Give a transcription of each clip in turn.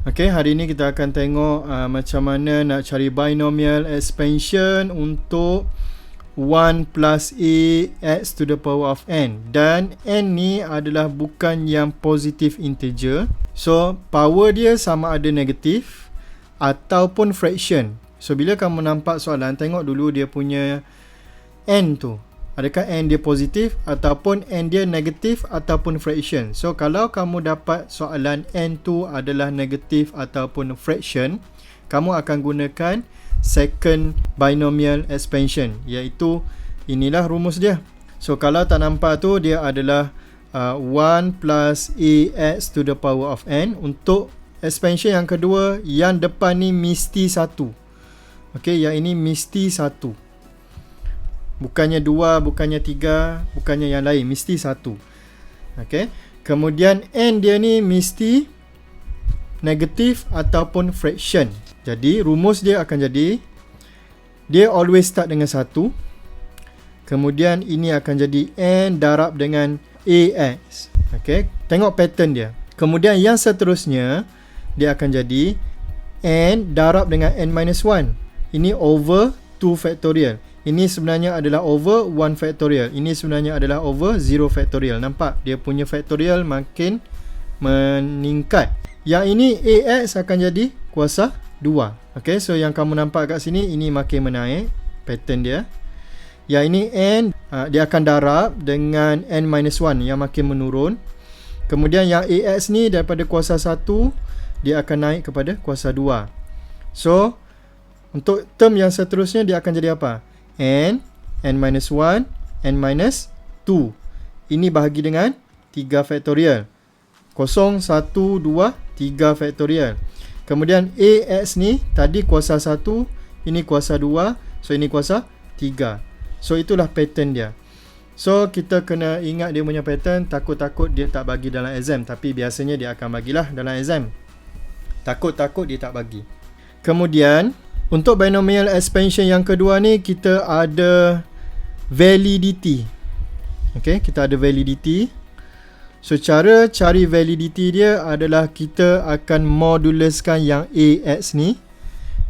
Okay, hari ini kita akan tengok macam mana nak cari binomial expansion untuk 1 plus a x to the power of n. Dan n ni adalah bukan yang positive integer. So, power dia sama ada negatif ataupun fraction. So, bila kamu nampak soalan, tengok dulu dia punya n tu. Adakah n dia positif ataupun n dia negatif ataupun fraction. So kalau kamu dapat soalan n tu adalah negatif ataupun fraction, kamu akan gunakan second binomial expansion, iaitu inilah rumus dia. So kalau tak nampak tu, dia adalah 1 plus ax to the power of n. Untuk expansion yang kedua, yang depan ni mesti 1. Okey, yang ini mesti 1. Bukannya 2, bukannya 3, bukannya yang lain, mesti 1. Okey. Kemudian n dia ni mesti negatif ataupun fraction. Jadi rumus dia akan jadi, dia always start dengan 1. Kemudian ini akan jadi n darab dengan ax. Okey. Tengok pattern dia. Kemudian yang seterusnya, dia akan jadi n darab dengan n minus 1. Ini over 2 factorial. Ini sebenarnya adalah over 1 factorial. Ini sebenarnya adalah over 0 factorial. Nampak? Dia punya factorial makin meningkat. Yang ini ax akan jadi kuasa 2. Okay, so yang kamu nampak kat sini, ini makin menaik pattern dia. Yang ini n, dia akan darab dengan n minus 1 yang makin menurun. Kemudian yang ax ni daripada kuasa 1, dia akan naik kepada kuasa 2. So, untuk term yang seterusnya, dia akan jadi apa? n minus 1, n minus 2. Ini bahagi dengan 3 factorial. 0, 1, 2, 3 factorial. Kemudian ax ni, tadi kuasa 1, ini kuasa 2, so ini kuasa 3. So itulah pattern dia. So kita kena ingat dia punya pattern. Takut-takut dia tak bagi dalam exam, tapi biasanya dia akan bagilah dalam exam. Takut-takut dia tak bagi. Kemudian untuk binomial expansion yang kedua ni, kita ada validity. Okay, kita ada validity. So, cara cari validity dia adalah kita akan moduluskan yang ax ni.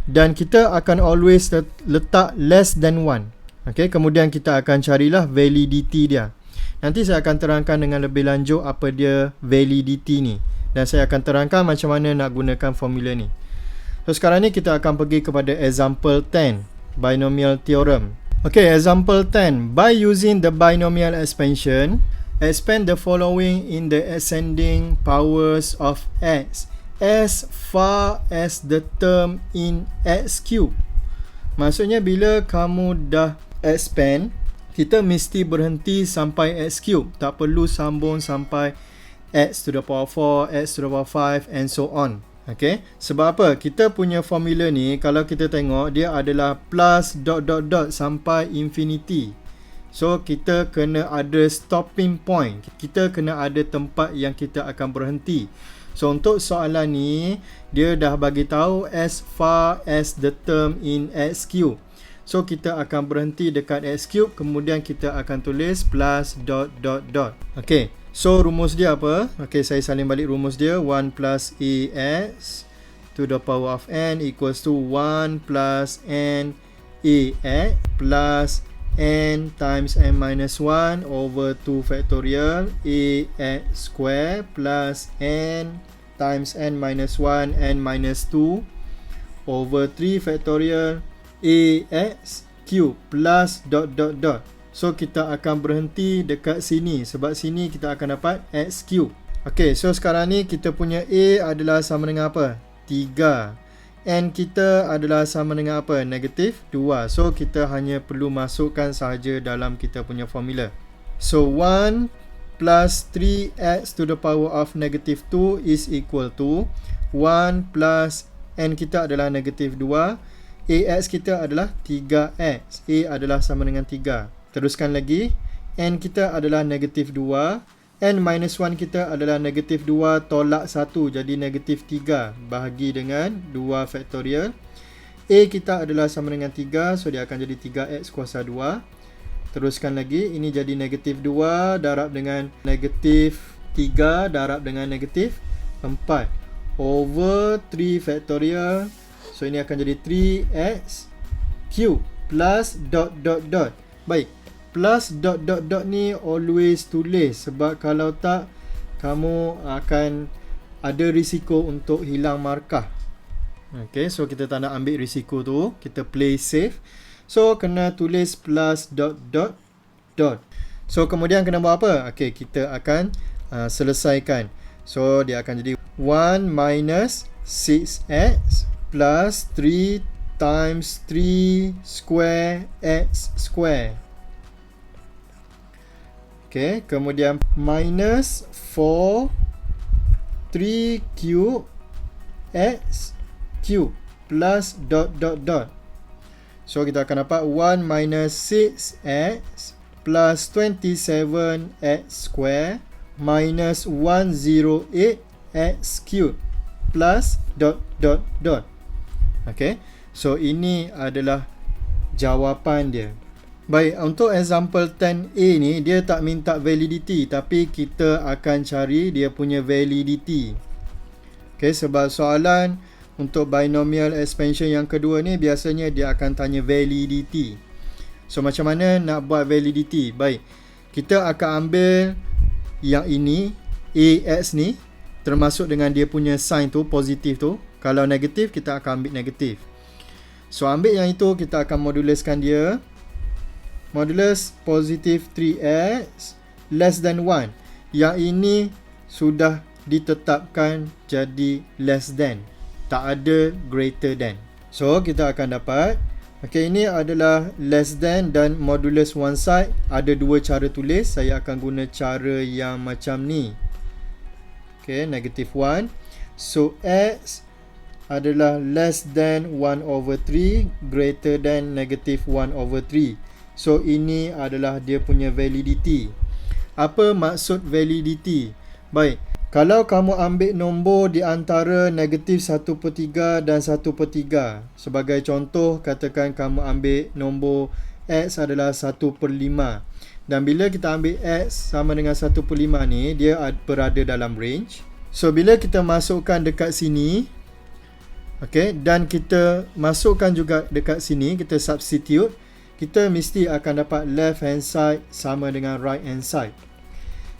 Dan kita akan always letak less than 1. Okay, kemudian kita akan carilah validity dia. Nanti saya akan terangkan dengan lebih lanjut apa dia validity ni. Dan saya akan terangkan macam mana nak gunakan formula ni. So sekarang ni kita akan pergi kepada example 10, binomial theorem. Okay, example 10. By using the binomial expansion, expand the following in the ascending powers of x as far as the term in x cube. Maksudnya bila kamu dah expand, kita mesti berhenti sampai x cube. Tak perlu sambung sampai x to the power 4, x to the power 5 and so on. Okay, sebab apa? Kita punya formula ni, kalau kita tengok, dia adalah plus dot dot dot sampai infinity. So, kita kena ada stopping point. Kita kena ada tempat yang kita akan berhenti. So, untuk soalan ni, dia dah bagi tahu as far as the term in x cube. So, kita akan berhenti dekat x cube, kemudian kita akan tulis plus dot dot dot. Okay. So, rumus dia apa? Okay, saya salin balik rumus dia. 1 plus ax to the power of n equals to 1 plus n ax plus n times n minus 1 over 2 factorial ax square plus n times n minus 1 n minus 2 over 3 factorial ax cube plus dot dot dot. So, kita akan berhenti dekat sini. Sebab sini kita akan dapat x cube. Okay, so sekarang ni kita punya a adalah sama dengan apa? 3. N kita adalah sama dengan apa? Negatif 2. So, kita hanya perlu masukkan sahaja dalam kita punya formula. So, 1 plus 3x to the power of negative 2 is equal to 1 plus n kita adalah negatif 2. Ax kita adalah 3x. A adalah sama dengan 3. Teruskan lagi, n kita adalah negatif 2, n minus 1 kita adalah negatif 2 tolak 1, jadi negatif 3 bahagi dengan 2 factorial. A kita adalah sama dengan 3, so dia akan jadi 3x kuasa 2. Teruskan lagi, ini jadi negatif 2 darab dengan negatif 3 darab dengan negatif 4 over 3 factorial. So ini akan jadi 3x cube plus dot dot dot. Baik, plus dot dot dot ni always tulis, sebab kalau tak kamu akan ada risiko untuk hilang markah. Okay, so kita tak nak ambil risiko tu, kita play safe. So kena tulis plus dot dot dot. So kemudian kena buat apa? Okay, kita akan selesaikan. So dia akan jadi 1 minus 6x plus 3 times 3 square x square. Okay, kemudian minus 4 3 cube x cube plus dot dot dot. So kita akan dapat 1 minus 6x plus 27x square minus 108x cube plus dot dot dot. Okay, so ini adalah jawapan dia. Baik, untuk example 10A ni dia tak minta validity, tapi kita akan cari dia punya validity. Okay, sebab soalan untuk binomial expansion yang kedua ni biasanya dia akan tanya validity. So macam mana nak buat validity? Baik, kita akan ambil yang ini, AX ni, termasuk dengan dia punya sign tu, positif tu. Kalau negatif, kita akan ambil negatif. So ambil yang itu, kita akan moduluskan dia. Modulus positif 3x less than 1. Yang ini sudah ditetapkan jadi less than, tak ada greater than. So kita akan dapat, okay, ini adalah less than dan modulus one side. Ada dua cara tulis, saya akan guna cara yang macam ni. Okay, negative 1. So x adalah less than 1 over 3, greater than negative 1 over 3. So ini adalah dia punya validity. Apa maksud validity? Baik, kalau kamu ambil nombor di antara negatif 1/3 dan 1/3. Sebagai contoh, katakan kamu ambil nombor x adalah 1/5. Dan bila kita ambil x sama dengan 1/5 ni, dia berada dalam range. So bila kita masukkan dekat sini, okay, dan kita masukkan juga dekat sini, kita substitute, kita mesti akan dapat left hand side sama dengan right hand side.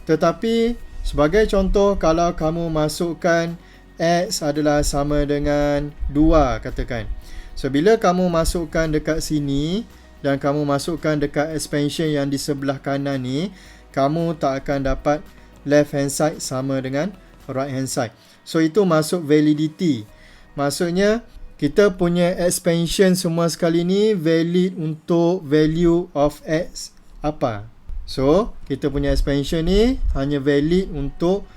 Tetapi sebagai contoh, kalau kamu masukkan x adalah sama dengan 2 katakan. So bila kamu masukkan dekat sini dan kamu masukkan dekat expansion yang di sebelah kanan ni, kamu tak akan dapat left hand side sama dengan right hand side. So itu masuk validity. Maksudnya kita punya expansion semua sekali ni valid untuk value of x apa? So, kita punya expansion ni hanya valid untuk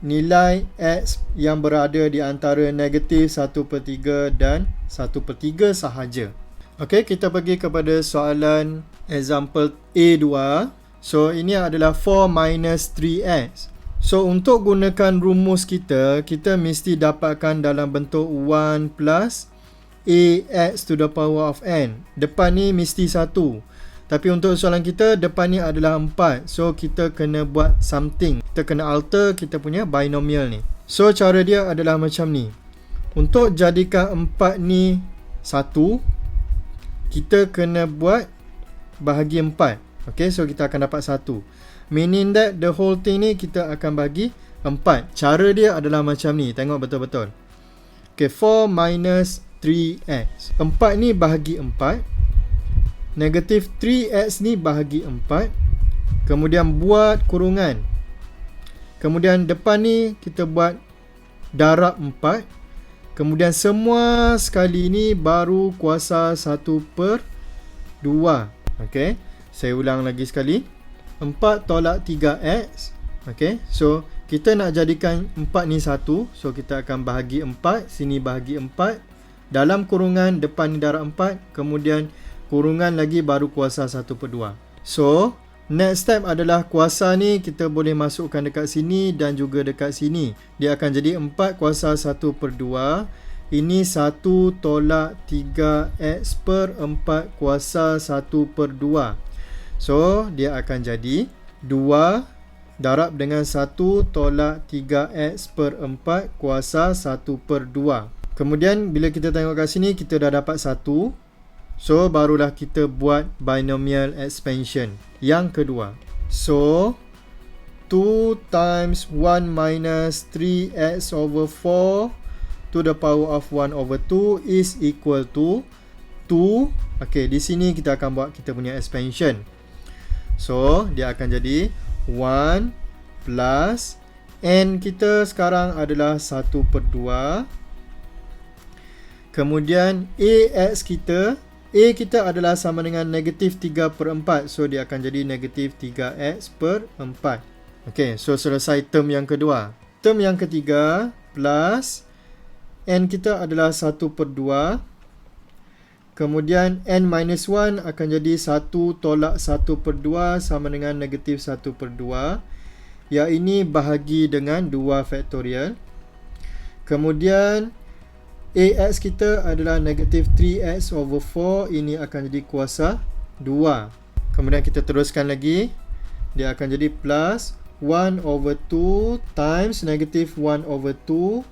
nilai x yang berada di antara negatif 1/3 dan 1/3 sahaja. Okey, kita pergi kepada soalan example A2. So, ini adalah 4 minus 3x. So, untuk gunakan rumus kita mesti dapatkan dalam bentuk 1 plus ax to the power of n. Depan ni mesti 1. Tapi untuk soalan kita, depan ni adalah 4. So, kita kena buat something. Kita kena alter kita punya binomial ni. So, cara dia adalah macam ni. Untuk jadikan 4 ni 1, kita kena buat bahagi 4. Okay, so kita akan dapat 1. Meaning that the whole thing ni kita akan bagi 4. Cara dia adalah macam ni. Tengok betul-betul. Okay, 4 minus 3x. 4 ni bahagi 4. Negatif 3x ni bahagi 4. Kemudian buat kurungan. Kemudian depan ni kita buat darab 4. Kemudian semua sekali ni baru kuasa 1/2. Okay, saya ulang lagi sekali. 4 tolak 3x. Okay, so kita nak jadikan 4 ni 1. So kita akan bahagi 4. Sini bahagi 4. Dalam kurungan depan ni darab 4. Kemudian kurungan lagi baru kuasa 1/2. So next step adalah kuasa ni kita boleh masukkan dekat sini dan juga dekat sini. Dia akan jadi 4 kuasa 1/2. Ini 1 tolak 3x per 4 kuasa 1/2. So dia akan jadi 2 darab dengan 1 tolak 3x per 4 kuasa 1/2. Kemudian bila kita tengok kat sini, kita dah dapat 1. So barulah kita buat binomial expansion yang kedua. So 2 times 1 minus 3x over 4 to the power of 1 over 2 is equal to 2. Okay, di sini kita akan buat kita punya expansion. So dia akan jadi 1 plus n kita sekarang adalah 1/2. Kemudian a kita adalah sama dengan negatif 3/4. So dia akan jadi negatif 3x/4. Okay, so selesai term yang kedua. Term yang ketiga plus n kita adalah 1/2. Kemudian n minus 1 akan jadi 1 tolak 1/2 sama dengan negatif 1/2. Yang ini bahagi dengan 2 faktorial. Kemudian ax kita adalah negatif 3x over 4. Ini akan jadi kuasa 2. Kemudian kita teruskan lagi. Dia akan jadi plus 1 over 2 times negatif 1 over 2.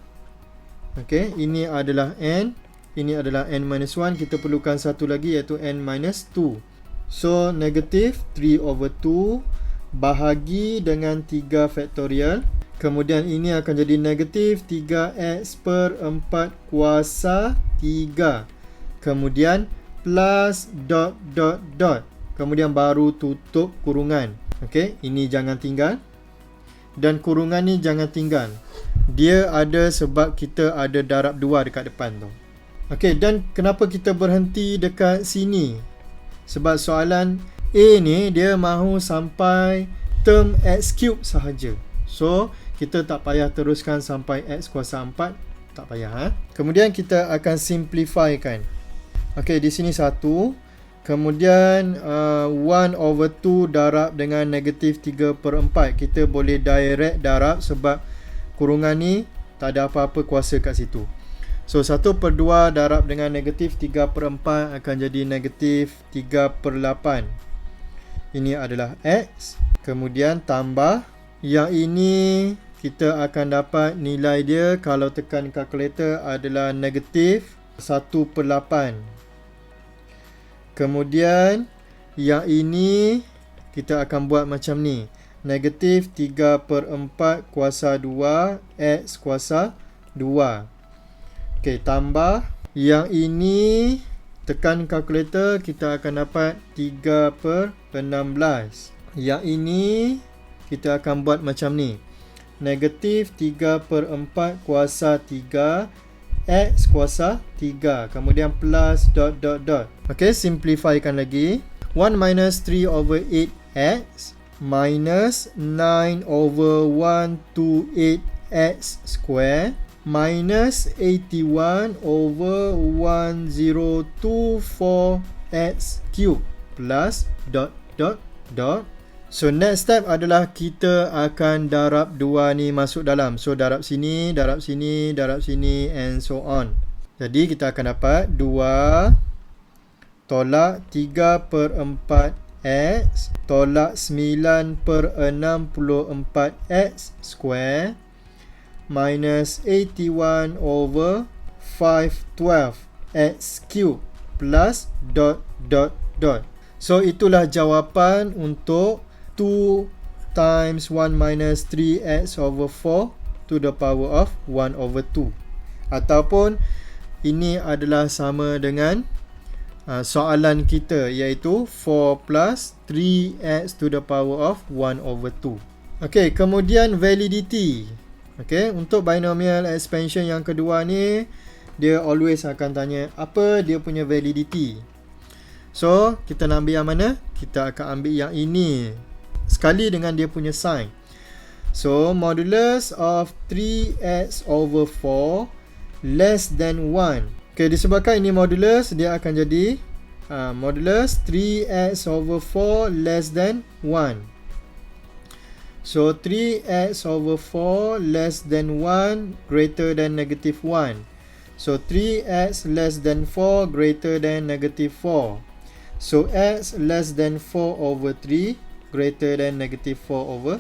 Okay, ini adalah n. Ini adalah n minus 1. Kita perlukan satu lagi iaitu n minus 2. So negatif 3 over 2 bahagi dengan 3 faktorial. Kemudian ini akan jadi negatif 3x/4 kuasa 3. Kemudian plus dot dot dot. Kemudian baru tutup kurungan. Okey, ini jangan tinggal. Dan kurungan ni jangan tinggal. Dia ada sebab kita ada darab 2 dekat depan tu. Okey, dan kenapa kita berhenti dekat sini? Sebab soalan A ni dia mahu sampai term x cube sahaja. So kita tak payah teruskan sampai x kuasa 4. Tak payah. Kemudian kita akan simplifykan. Okey, di sini 1. Kemudian 1 over 2 darab dengan negatif 3/4. Kita boleh direct darab sebab kurungan ni tak ada apa-apa kuasa kat situ. So 1/2 darab dengan negatif 3/4 akan jadi negatif 3/8. Ini adalah x. Kemudian tambah. Yang ini kita akan dapat nilai dia kalau tekan kalkulator adalah negatif 1/8. Kemudian yang ini kita akan buat macam ni. Negatif 3/4 kuasa 2 x kuasa 2. Okey, tambah. Yang ini tekan kalkulator kita akan dapat 3/16. Yang ini kita akan buat macam ni. Negatif 3/4 kuasa 3 x kuasa 3. Kemudian plus dot dot dot. Okey, simplifykan lagi. 1 minus 3 over 8x minus 9 over 128x square minus 81 over 1024x cube plus dot dot dot. So next step adalah kita akan darab 2 ni masuk dalam. So darab sini, darab sini, darab sini and so on. Jadi kita akan dapat 2 tolak 3/4x tolak 9/64x square minus 81 over 512x cube plus dot dot dot. So itulah jawapan untuk 2 times 1 minus 3x over 4 to the power of 1 over 2. Ataupun ini adalah sama dengan soalan kita iaitu 4 plus 3x to the power of 1 over 2. Okey, kemudian validity. Okey, untuk binomial expansion yang kedua ni, dia always akan tanya apa dia punya validity. So, kita nak ambil yang mana? Kita akan ambil yang ini. Sekali dengan dia punya sign. So, modulus of 3x over 4 less than 1. Okay, disebabkan ini modulus, dia akan jadi modulus 3x over 4 less than 1. So, 3x over 4 less than 1 greater than negative 1. So, 3x less than 4 greater than negative 4. So, x less than 4 over 3 greater than negative 4 over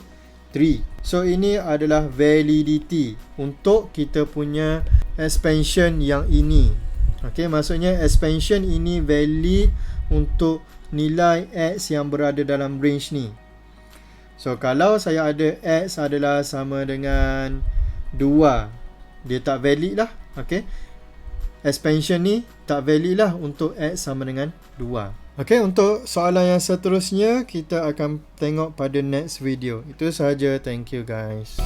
3. So ini adalah validity untuk kita punya expansion yang ini. Okey, maksudnya expansion ini valid untuk nilai X yang berada dalam range ni. So kalau saya ada X adalah sama dengan 2, dia tak valid lah. Okey, expansion ni tak valid lah untuk X sama dengan 2. Okey, untuk soalan yang seterusnya kita akan tengok pada next video. Itu sahaja. Thank you guys.